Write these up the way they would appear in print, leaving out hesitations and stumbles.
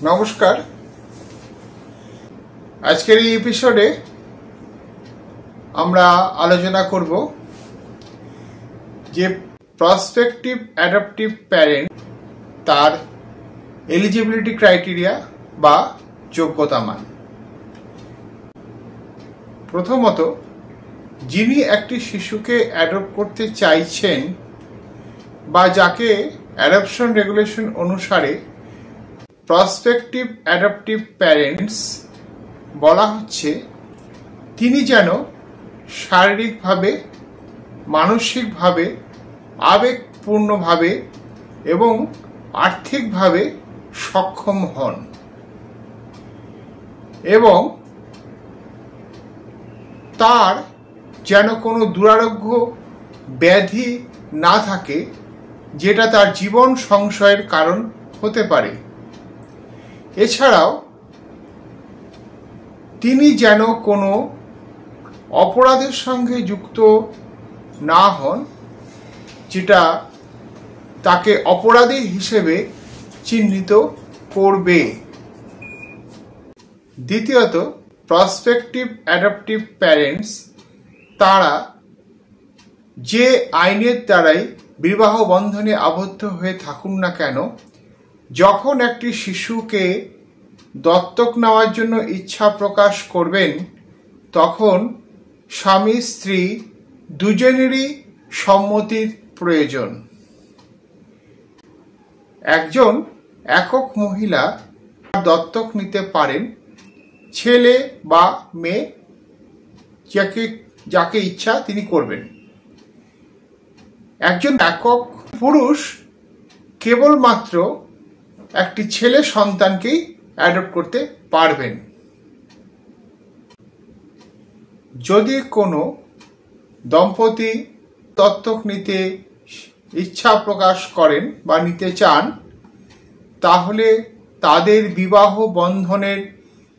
নমস্কার। আজকের এই এপিসোডে আমরা আলোচনা করব যে প্রসপেক্টিভ অ্যাডাপটিভ প্যারেন্ট তার এলিজিবিলিটি ক্রাইটেরিয়া বা যোগ্যতা মান। প্রথমত, যিনি একটি শিশুকে অ্যাডপ্ট করতে চাইছেন বা যাকে অ্যাডপশন রেগুলেশন অনুসারে প্রসপেক্টিভ অ্যাডাপটিভ প্যারেন্টস বলা হচ্ছে, তিনি যেন শারীরিকভাবে, মানসিকভাবে, আবেগপূর্ণভাবে এবং আর্থিকভাবে সক্ষম হন এবং তার যেন কোনো দুরারোগ্য ব্যাধি না থাকে যেটা তার জীবন সংশয়ের কারণ হতে পারে। এছাড়াও তিনি যেন কোনো অপরাধের সঙ্গে যুক্ত না হন যেটা তাকে অপরাধী হিসেবে চিহ্নিত করবে। দ্বিতীয়ত, প্রসপেক্টিভ অ্যাডাপটিভ প্যারেন্টস তারা যে আইনের দ্বারাই বিবাহ বন্ধনে আবদ্ধ হয়ে থাকুন না কেন, যখন একটি শিশুকে দত্তক নেওয়ার জন্য ইচ্ছা প্রকাশ করবেন তখন স্বামী স্ত্রী দুজনেরই সম্মতির প্রয়োজন। একজন একক মহিলা দত্তক নিতে পারেন ছেলে বা মেয়ে, যাকে ইচ্ছা তিনি করবেন। একজন একক পুরুষ কেবলমাত্র একটি ছেলে সন্তানকেই অ্যাডপ্ট করতে পারবেন। যদি কোনো দম্পতি দত্তক নিতে ইচ্ছা প্রকাশ করেন বা নিতে চান, তাহলে তাদের বিবাহ বন্ধনের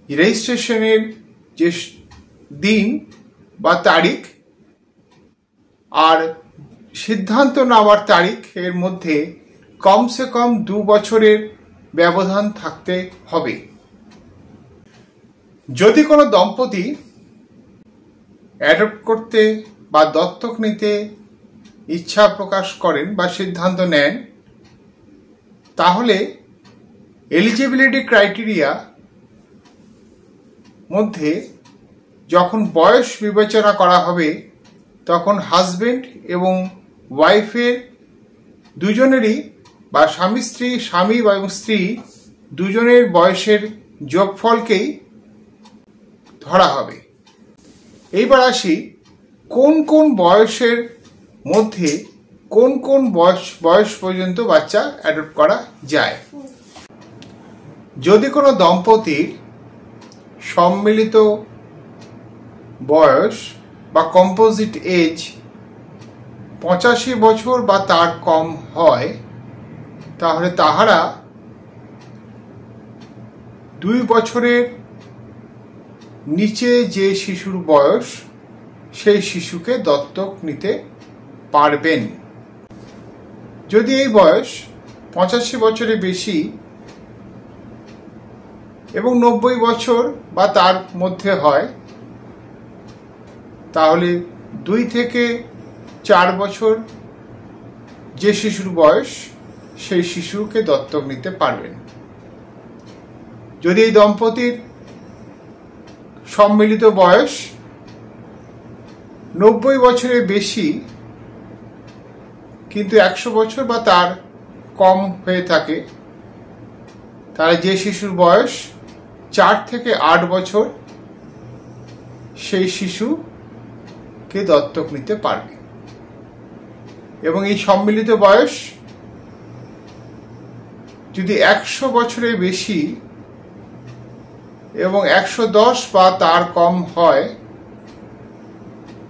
রেজিস্ট্রেশনের যে দিন বা তারিখ আর সিদ্ধান্ত নেওয়ার তারিখের মধ্যে কমসে কম 2 বছরের ব্যবধান থাকতে হবে। যদি কোনো দম্পতি অ্যাডপ্ট করতে বা দত্তক নিতে ইচ্ছা প্রকাশ করেন বা সিদ্ধান্ত নেন, তাহলে এলিজিবিলিটি ক্রাইটেরিয়া মধ্যে যখন বয়স বিবেচনা করা হবে তখন হাজবেন্ড এবং ওয়াইফের দুজনেরই বা স্বামী এবং স্ত্রী দুজনের বয়সের যোগফলকেই ধরা হবে। এইবার আসি কোন কোন বয়সের মধ্যে কোন কোন বয়স পর্যন্ত বাচ্চা অ্যাডপ্ট করা যায়। যদি কোনো দম্পতির সম্মিলিত বয়স বা কম্পোজিট এজ 85 বছর বা তার কম হয়, তাহলে তাহারা 2 বছরের নিচে যে শিশুর বয়স সেই শিশুকে দত্তক নিতে পারবেন। যদি এই বয়স 85 বছরের বেশি এবং 90 বছর বা তার মধ্যে হয়, তাহলে 2 থেকে 4 বছর যে শিশুর বয়স সেই শিশুকে দত্তক নিতে পারবেন। যদি এই দম্পতির সম্মিলিত বয়স 90 বছরের বেশি কিন্তু 100 বছর বা তার কম হয়ে থাকে, তাহলে যে শিশুর বয়স 4 থেকে 8 বছর সেই শিশুকে দত্তক নিতে পারবে। এবং এই সম্মিলিত বয়স যদি 100 বছরের বেশি এবং 110 বা তার কম হয়,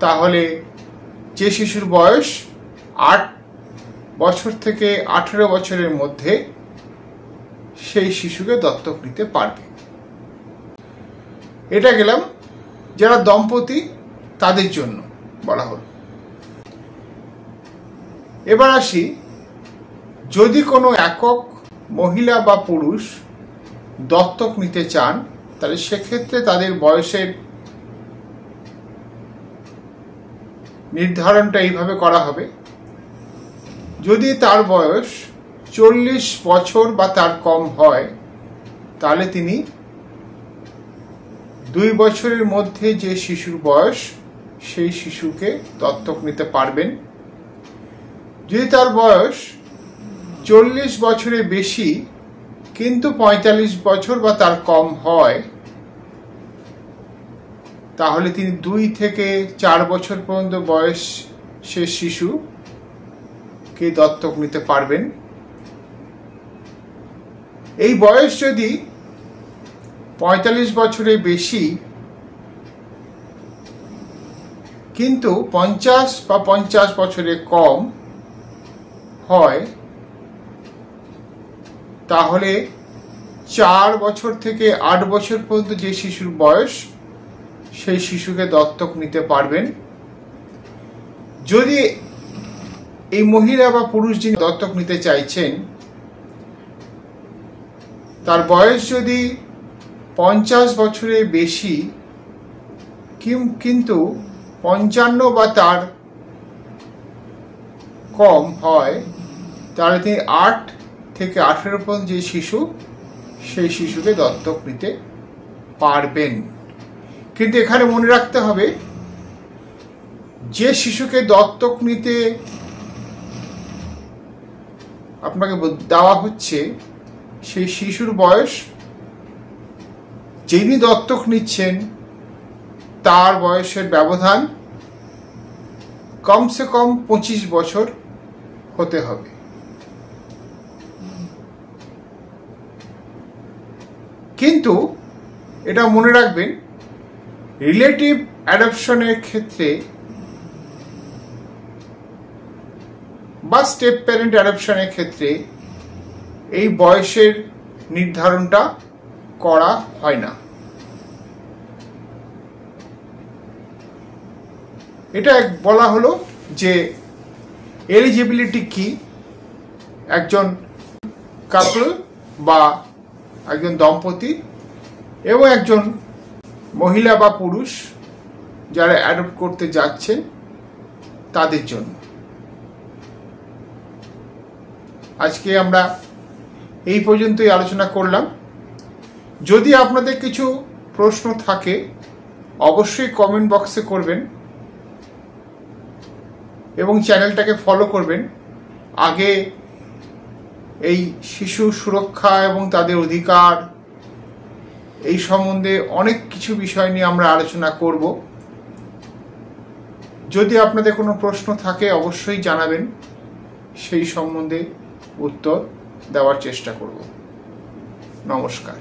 তাহলে যে শিশুর বয়স 8 বছর থেকে 18 বছরের মধ্যে সেই শিশুকে দত্তক নিতে পারবে। এটা গেলাম যারা দম্পতি তাদের জন্য বলা হল। এবার আসি, যদি কোনো একক মহিলা বা পুরুষ দত্তক নিতে চান, তাহলে সেক্ষেত্রে তাদের বয়সের নির্ধারণটা এইভাবে করা হবে। যদি তার বয়স 40 বছর বা তার কম হয়, তাহলে তিনি 2 বছরের মধ্যে যে শিশুর বয়স, সেই শিশুকে দত্তক নিতে পারবেন। যদি তার বয়স 40 বছরের বেশি কিন্তু 45 বছর বা তার কম হয়, তাহলে তিনি 2 থেকে 4 বছর পর্যন্ত বয়সের শিশুকে দত্তক নিতে পারবেন। এই বয়স যদি 45 বছরের বেশি কিন্তু 50 বা 50 বছরের কম হয়, তাহলে 4 বছর থেকে 8 বছর পর্যন্ত যে শিশুর বয়স, সেই শিশুকে দত্তক নিতে পারবেন। যদি এই মহিলা বা পুরুষ যিনি দত্তক নিতে চাইছেন, তার বয়স যদি 50 বছরের বেশি কিন্তু 55 বা তার কম হয়, তাহলে তিনি 8 থেকে 18 পর্যন্ত যে শিশু, সেই শিশুকে দত্তক নিতে পারবেন। কিন্তু এখানে মনে রাখতে হবে, যে শিশুকে দত্তক নিতে আপনাকে দেওয়া হচ্ছে, সেই শিশুর বয়স যিনি দত্তক নিচ্ছেন তার বয়সের ব্যবধান কমসে কম 25 বছর হতে হবে। কিন্তু এটা মনে রাখবেন, রিলেটিভ অ্যাডপশনের ক্ষেত্রে বা স্টেপ প্যারেন্ট অ্যাডপশনের ক্ষেত্রে এই বয়সের নির্ধারণটা করা হয় না। এটা বলা হলো যে এলিজিবিলিটি কি, একজন কাপল বা একজন দম্পতি এবং একজন মহিলা বা পুরুষ যারা অ্যাডপ্ট করতে যাচ্ছেন তাদের জন্য। আজকে আমরা এই পর্যন্তই আলোচনা করলাম। যদি আপনাদের কিছু প্রশ্ন থাকে, অবশ্যই কমেন্ট বক্সে করবেন এবং চ্যানেলটাকে ফলো করবেন। আগে এই শিশু সুরক্ষা এবং তাদের অধিকার, এই সম্বন্ধে অনেক কিছু বিষয় নিয়ে আমরা আলোচনা করব। যদি আপনাদের কোনো প্রশ্ন থাকে অবশ্যই জানাবেন, সেই সম্বন্ধে উত্তর দেওয়ার চেষ্টা করব। নমস্কার।